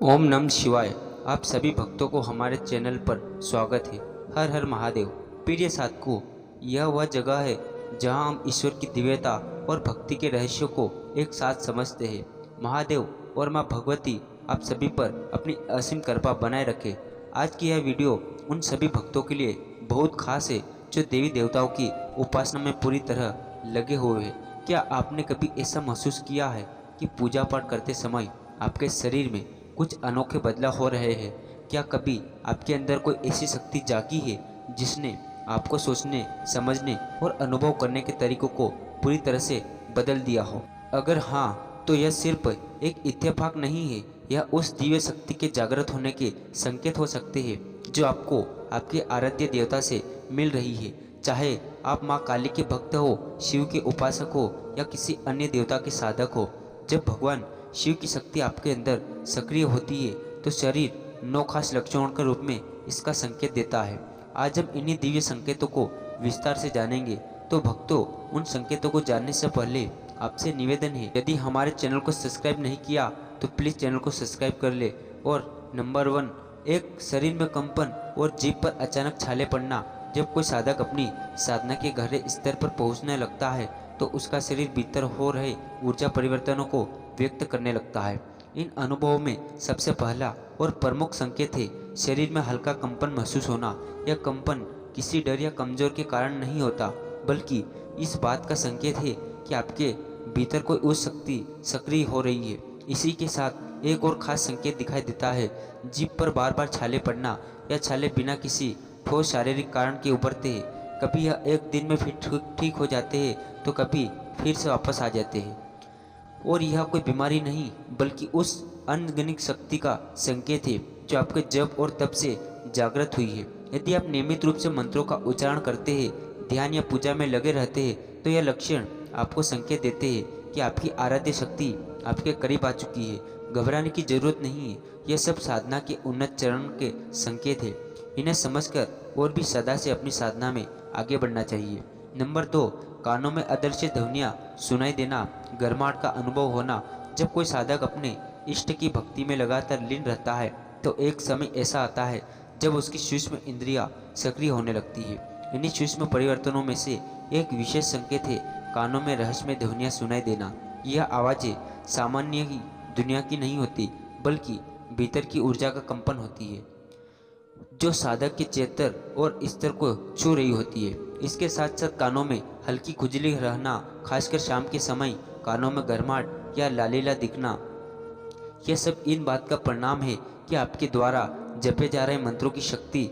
ओम नमः शिवाय। आप सभी भक्तों को हमारे चैनल पर स्वागत है। हर हर महादेव। प्रिय साधकों, यह वह जगह है जहां हम ईश्वर की दिव्यता और भक्ति के रहस्यों को एक साथ समझते हैं। महादेव और मां भगवती आप सभी पर अपनी असीम कृपा बनाए रखे। आज की यह वीडियो उन सभी भक्तों के लिए बहुत खास है जो देवी देवताओं की उपासना में पूरी तरह लगे हुए हैं। क्या आपने कभी ऐसा महसूस किया है कि पूजा पाठ करते समय आपके शरीर में कुछ अनोखे बदलाव हो रहे हैं? क्या कभी आपके अंदर कोई ऐसी शक्ति जागी है जिसने आपको सोचने, समझने और अनुभव करने के तरीकों को पूरी तरह से बदल दिया हो? अगर हाँ, तो यह सिर्फ एक इत्तेफाक नहीं है, यह उस दिव्य शक्ति के जागृत होने के संकेत हो सकते हैं जो आपको आपके आराध्य देवता से मिल रही है। चाहे आप माँ काली के भक्त हो, शिव के उपासक हो या किसी अन्य देवता के साधक हो, जब भगवान शिव की शक्ति आपके अंदर सक्रिय होती है तो शरीर 9 खास लक्षणों के रूप में इसका संकेत देता है। आज हम इन्हीं दिव्य संकेतों को विस्तार से जानेंगे। तो भक्तों, उन संकेतों को जानने से पहले आपसे निवेदन है, यदि हमारे चैनल को सब्सक्राइब नहीं किया तो प्लीज़ चैनल को सब्सक्राइब कर ले। और नंबर 1, एक शरीर में कंपन और जीभ पर अचानक छाले पड़ना। जब कोई साधक अपनी साधना के गहरे स्तर पर पहुंचने लगता है तो उसका शरीर भीतर हो रहे ऊर्जा परिवर्तनों को व्यक्त करने लगता है। इन अनुभवों में सबसे पहला और प्रमुख संकेत है शरीर में हल्का कंपन महसूस होना। यह कंपन किसी डर या कमजोर के कारण नहीं होता, बल्कि इस बात का संकेत है कि आपके भीतर कोई उच्च शक्ति सक्रिय हो रही है। इसी के साथ एक और खास संकेत दिखाई देता है, जीभ पर बार बार छाले पड़ना। यह छाले बिना किसी ठोस शारीरिक कारण के उभरते हैं। कभी यह एक दिन में फिर ठीक हो जाते हैं तो कभी फिर से वापस आ जाते हैं। और यह कोई बीमारी नहीं, बल्कि उस अनगिनत शक्ति का संकेत है जो आपके जप और तप से जागृत हुई है। यदि आप नियमित रूप से मंत्रों का उच्चारण करते हैं, ध्यान या पूजा में लगे रहते हैं, तो यह लक्षण आपको संकेत देते हैं कि आपकी आराध्य शक्ति आपके करीब आ चुकी है। घबराने की जरूरत नहीं है, यह सब साधना के उन्नत चरण के संकेत है। इन्हें समझकर और भी सदा से अपनी साधना में आगे बढ़ना चाहिए। नंबर 2, कानों में अदृश्य ध्वनियाँ सुनाई देना, गर्माहट का अनुभव होना। जब कोई साधक अपने इष्ट की भक्ति में लगातार लीन रहता है तो एक समय ऐसा आता है जब उसकी सूक्ष्म इंद्रियां सक्रिय होने लगती है। इन्हीं सूक्ष्म परिवर्तनों में से एक विशेष संकेत है कानों में रहस्यमय ध्वनियाँ सुनाई देना। यह आवाज़ें सामान्य ही दुनिया की नहीं होती, बल्कि भीतर की ऊर्जा का कंपन होती है जो साधक के चेतर और स्तर को छू रही होती है। इसके साथ साथ कानों में हल्की खुजली रहना, खासकर शाम के समय कानों में गर्माहट या लालीला दिखना, यह सब इन बात का परिणाम है कि आपके द्वारा जपे जा रहे मंत्रों की शक्ति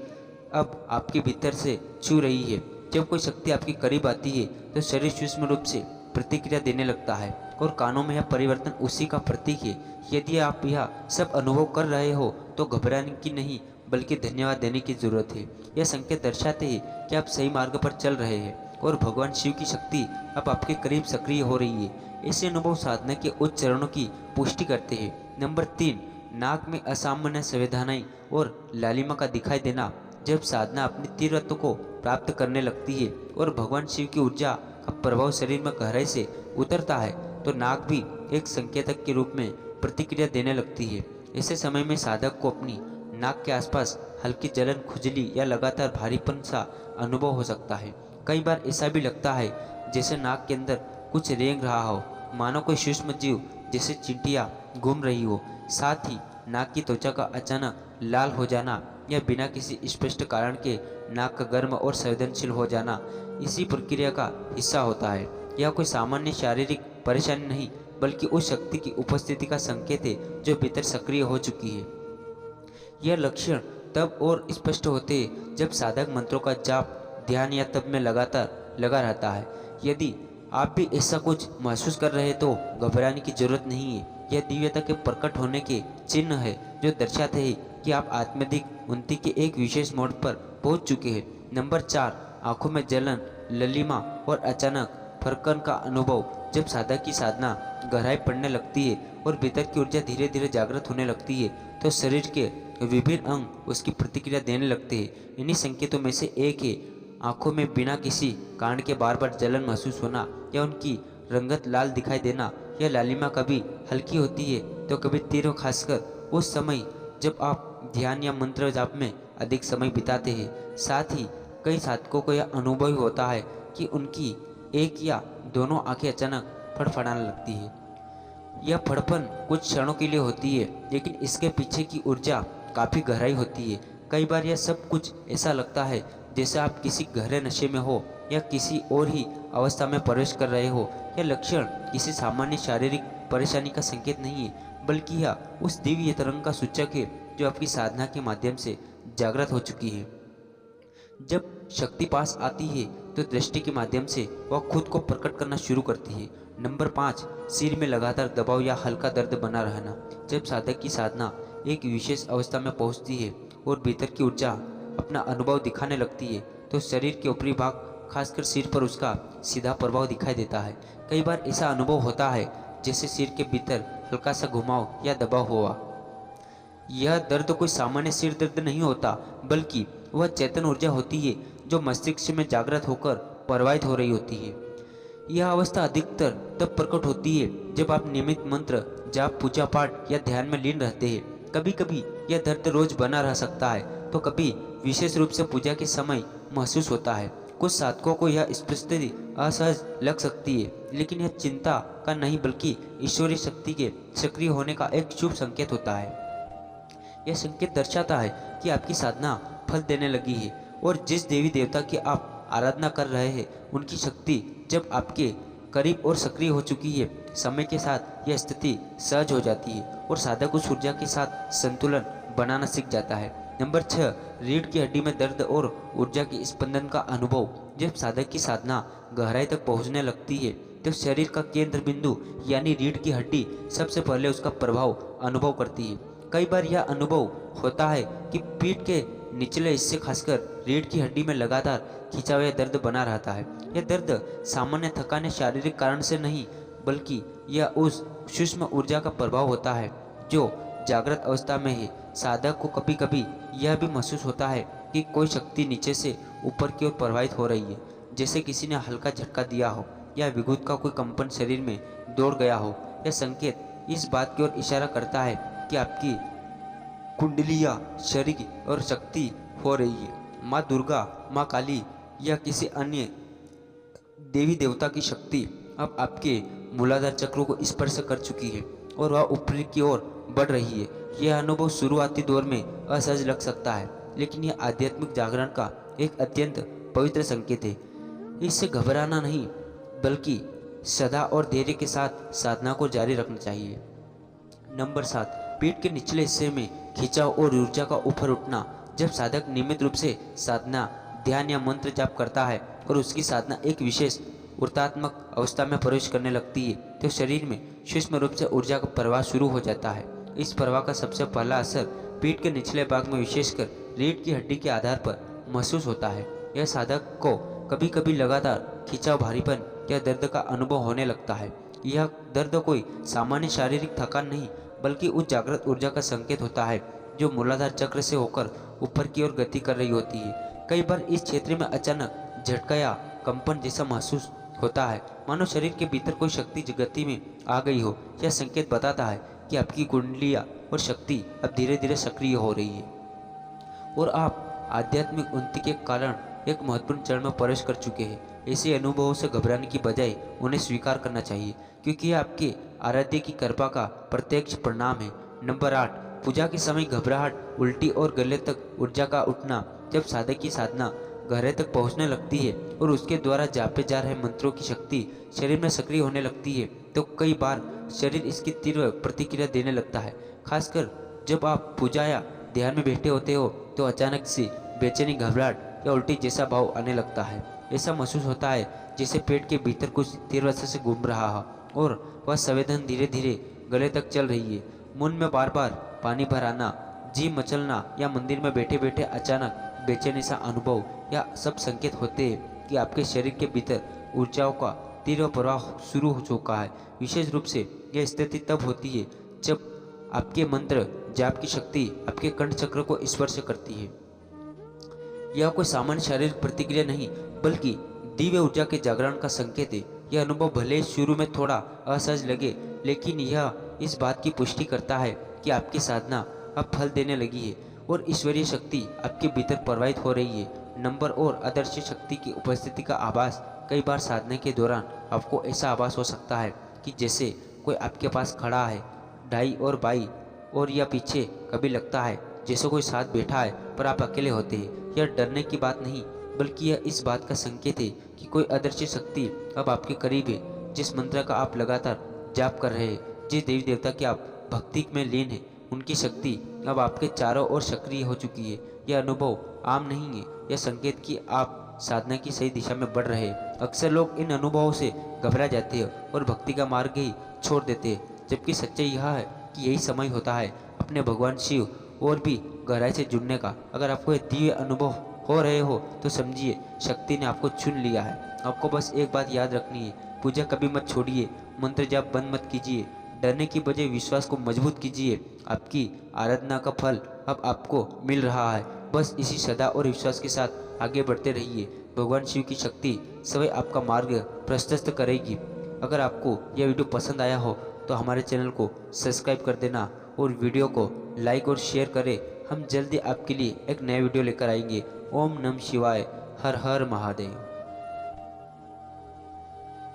अब आपके भीतर से छू रही है। जब कोई शक्ति आपके करीब आती है तो शरीर सूक्ष्म रूप से प्रतिक्रिया देने लगता है और कानों में यह परिवर्तन उसी का प्रतीक है। यदि आप यह सब अनुभव कर रहे हो तो घबराने की नहीं, बल्कि धन्यवाद देने की जरूरत है। यह संकेत दर्शाते हैं कि आप सही मार्ग पर चल रहे हैं और भगवान शिव की शक्ति अब आपके करीब सक्रिय हो रही है। ऐसे अनुभव साधना के उच्च चरणों की पुष्टि करते हैं। नंबर 3, नाक में असामान्य संवेदनाएं और लालिमा का दिखाई देना। जब साधना अपनी तीव्रता को प्राप्त करने लगती है और भगवान शिव की ऊर्जा का प्रभाव शरीर में गहराई से उतरता है तो नाक भी एक संकेतक के रूप में प्रतिक्रिया देने लगती है। ऐसे समय में साधक को अपनी नाक के आसपास हल्की जलन, खुजली या लगातार भारीपन सा अनुभव हो सकता है। कई बार ऐसा भी लगता है जैसे नाक के अंदर कुछ रेंग रहा हो, मानो कोई सूक्ष्म जीव जैसे चींटियां घूम रही हो। साथ ही नाक की त्वचा का अचानक लाल हो जाना या बिना किसी स्पष्ट कारण के नाक का गर्म और संवेदनशील हो जाना इसी प्रक्रिया का हिस्सा होता है। यह कोई सामान्य शारीरिक परेशानी नहीं, बल्कि उस शक्ति की उपस्थिति का संकेत है जो भीतर सक्रिय हो चुकी है। यह लक्षण तब और स्पष्ट होते हैं जब साधक मंत्रों का जाप, ध्यान या तप में लगातार लगा रहता है। यदि आप भी ऐसा कुछ महसूस कर रहे हैं तो घबराने की जरूरत नहीं है। यह दिव्यता के प्रकट होने के चिन्ह है जो दर्शाते हैं कि आप आत्मिक उन्नति के एक विशेष मोड़ पर पहुंच चुके हैं। नंबर 4, आंखों में जलन, ललिमा और अचानक फरकन का अनुभव। जब साधक की साधना गहराई पड़ने लगती है और भीतर की ऊर्जा धीरे धीरे जागृत होने लगती है तो शरीर के विभिन्न अंग उसकी प्रतिक्रिया देने लगते हैं। इन्हीं संकेतों में से एक है आंखों में बिना किसी कारण के बार बार जलन महसूस होना या उनकी रंगत लाल दिखाई देना। यह लालिमा कभी हल्की होती है तो कभी तीव्र, खासकर उस समय जब आप ध्यान या मंत्र जाप में अधिक समय बिताते हैं। साथ ही कई साधकों को यह अनुभव होता है कि उनकी एक या दोनों आंखें अचानक फड़फड़ाने लगती है। यह फड़पन कुछ क्षणों के लिए होती है, लेकिन इसके पीछे की ऊर्जा काफ़ी गहराई होती है। कई बार यह सब कुछ ऐसा लगता है जैसे आप किसी गहरे नशे में हो या किसी और ही अवस्था में प्रवेश कर रहे हो। यह लक्षण किसी सामान्य शारीरिक परेशानी का संकेत नहीं है, बल्कि यह उस दिव्य तरंग का सूचक है जो आपकी साधना के माध्यम से जागृत हो चुकी है। जब शक्ति पास आती है तो दृष्टि के माध्यम से वह खुद को प्रकट करना शुरू करती है। नंबर 5, सिर में लगातार दबाव या हल्का दर्द बना रहना। जब साधक की साधना एक विशेष अवस्था में पहुंचती है और भीतर की ऊर्जा अपना अनुभव दिखाने लगती है तो शरीर के ऊपरी भाग, खासकर सिर पर उसका सीधा प्रभाव दिखाई देता है। कई बार ऐसा अनुभव होता है जैसे सिर के भीतर हल्का सा घुमाव या दबाव हुआ। यह दर्द कोई सामान्य सिर दर्द नहीं होता, बल्कि वह चेतन ऊर्जा होती है जो मस्तिष्क में जागृत होकर प्रवाहित हो रही होती है। यह अवस्था अधिकतर तब प्रकट होती है जब आप नियमित मंत्र जाप, पूजा पाठ या ध्यान में लीन रहते हैं। कभी कभी यह दर्द रोज बना रह सकता है तो कभी विशेष रूप से पूजा के समय महसूस होता है। कुछ साधकों को यह स्थिति असहज लग सकती है, लेकिन यह चिंता का नहीं बल्कि ईश्वरीय शक्ति के सक्रिय होने का एक शुभ संकेत होता है। यह संकेत दर्शाता है कि आपकी साधना फल देने लगी है और जिस देवी देवता की आप आराधना कर रहे हैं उनकी शक्ति जब आपके करीब और सक्रिय हो चुकी है, समय के साथ यह स्थिति सहज हो जाती है और साधक उस ऊर्जा के साथ संतुलन बनाना सीख जाता है। नंबर 6, रीढ़ की हड्डी में दर्द और ऊर्जा के स्पंदन का अनुभव। जब साधक की साधना गहराई तक पहुंचने लगती है तो शरीर का केंद्र बिंदु यानी रीढ़ की हड्डी सबसे पहले उसका प्रभाव अनुभव करती है। कई बार यह अनुभव होता है कि पीठ के निचले हिस्से, खासकर रीढ़ की हड्डी में लगातार खिंचा हुआ दर्द बना रहता है। यह दर्द सामान्य थकान या शारीरिक कारण से नहीं, बल्कि यह उस सूक्ष्म ऊर्जा का प्रभाव होता है जो जागृत अवस्था में है। साधक को कभी कभी यह भी महसूस होता है कि कोई शक्ति नीचे से ऊपर की ओर प्रवाहित हो रही है, जैसे किसी ने हल्का झटका दिया हो या विद्युत का कोई कंपन शरीर में दौड़ गया हो। यह संकेत इस बात की ओर इशारा करता है कि आपकी कुंडलियां शरीर और शक्ति हो रही है। माँ दुर्गा, माँ काली या किसी अन्य देवी देवता की शक्ति अब आपके मूलाधार चक्रों को स्पर्श कर चुकी है और वह ऊपरी की ओर बढ़ रही है। यह अनुभव शुरुआती दौर में असहज लग सकता है, लेकिन यह आध्यात्मिक जागरण का एक अत्यंत पवित्र संकेत है। इससे घबराना नहीं, बल्कि सदा और धैर्य के साथ साधना को जारी रखना चाहिए। नंबर 7, पीठ के निचले हिस्से में खिंचाव और ऊर्जा का ऊपर उठना। जब साधक नियमित रूप से साधना, ध्यान या मंत्र जाप करता है और उसकी साधना एक विशेष ऊर्जात्मक अवस्था में प्रवेश करने लगती है तो शरीर में सूक्ष्म रूप से ऊर्जा का प्रवाह शुरू हो जाता है। इस प्रवाह का सबसे पहला असर पीठ के निचले भाग में, विशेषकर रीढ़ की हड्डी के आधार पर महसूस होता है। यह साधक को कभी कभी लगातार खिंचाव, भारीपन या दर्द का अनुभव होने लगता है। यह दर्द कोई सामान्य शारीरिक थकान नहीं, बल्कि उस जागृत ऊर्जा का संकेत होता है जो मूलाधार चक्र से होकर ऊपर की ओर गति कर रही होती है। कई बार इस क्षेत्र में अचानक झटका या कंपन जैसा महसूस होता है, मानो शरीर के भीतर कोई शक्ति गति में आ गई हो। यह संकेत बताता है कि आपकी कुंडलियां और शक्ति अब धीरे धीरे सक्रिय हो रही है और आप आध्यात्मिक उन्नति के कारण एक महत्वपूर्ण चरण में प्रवेश कर चुके हैं। ऐसे अनुभवों से घबराने की बजाय उन्हें स्वीकार करना चाहिए, क्योंकि यह आपके आराध्य की कृपा का प्रत्यक्ष परिणाम है। नंबर 8, पूजा के समय घबराहट, उल्टी और गले तक ऊर्जा का उठना। जब साधक की साधना गहरे तक पहुंचने लगती है और उसके द्वारा जापे जा रहे मंत्रों की शक्ति शरीर में सक्रिय होने लगती है तो कई बार शरीर इसकी तीव्र प्रतिक्रिया देने लगता है। खासकर जब आप पूजा या ध्यान में बैठे होते हो तो अचानक से बेचैनी, घबराहट या उल्टी जैसा भाव आने लगता है। ऐसा महसूस होता है जैसे पेट के भीतर कुछ तीव्रता से घूम रहा है और वह संवेदन धीरे धीरे गले तक चल रही है। मुंह में बार बार पानी भर आना, जी मचलना या मंदिर में बैठे बैठे अचानक बेचैनी सा अनुभव, या सब संकेत होते हैं कि आपके शरीर के भीतर ऊर्जाओं का तीव्र प्रवाह शुरू हो चुका है। विशेष रूप से यह स्थिति तब होती है जब आपके मंत्र जाप की शक्ति आपके कंठ चक्र को स्पर्श करती है। यह कोई सामान्य शारीरिक प्रतिक्रिया नहीं, बल्कि दिव्य ऊर्जा के जागरण का संकेत है। यह अनुभव भले शुरू में थोड़ा असहज लगे, लेकिन यह इस बात की पुष्टि करता है कि क्योंकि आपकी साधना अब फल देने लगी है और ईश्वरीय शक्ति आपके भीतर प्रवाहित हो रही है। नंबर और अदृश्य शक्ति की उपस्थिति का आभास कई बार साधना के दौरान आपको ऐसा आभास हो सकता है कि जैसे कोई आपके पास खड़ा है, दाई और बाई और या पीछे। कभी लगता है जैसे कोई साथ बैठा है पर आप अकेले होते हैं। यह डरने की बात नहीं, बल्कि यह इस बात का संकेत है कि कोई अदृश्य शक्ति अब आपके करीब है। जिस मंत्र का आप लगातार जाप कर रहे हैं, जिस देवी देवता की आप भक्ति में लीन है, उनकी शक्ति अब आपके चारों ओर सक्रिय हो चुकी है। यह अनुभव आम नहीं है, यह संकेत कि आप साधना की सही दिशा में बढ़ रहे हैं। अक्सर लोग इन अनुभवों से घबरा जाते हैं और भक्ति का मार्ग ही छोड़ देते हैं, जबकि सच्चाई यह है कि यही समय होता है अपने भगवान शिव और भी गहराई से जुड़ने का। अगर आपको ये दिव्य अनुभव हो रहे हो तो समझिए शक्ति ने आपको चुन लिया है। आपको बस एक बात याद रखनी है, पूजा कभी मत छोड़िए, मंत्र जाप बंद मत कीजिए, डरने की बजाय विश्वास को मजबूत कीजिए। आपकी आराधना का फल अब आपको मिल रहा है। बस इसी श्रद्धा और विश्वास के साथ आगे बढ़ते रहिए। भगवान शिव की शक्ति स्वयं आपका मार्ग प्रशस्त करेगी। अगर आपको यह वीडियो पसंद आया हो तो हमारे चैनल को सब्सक्राइब कर देना और वीडियो को लाइक और शेयर करें। हम जल्दी आपके लिए एक नया वीडियो लेकर आएंगे। ओम नमः शिवाय। हर हर महादेव।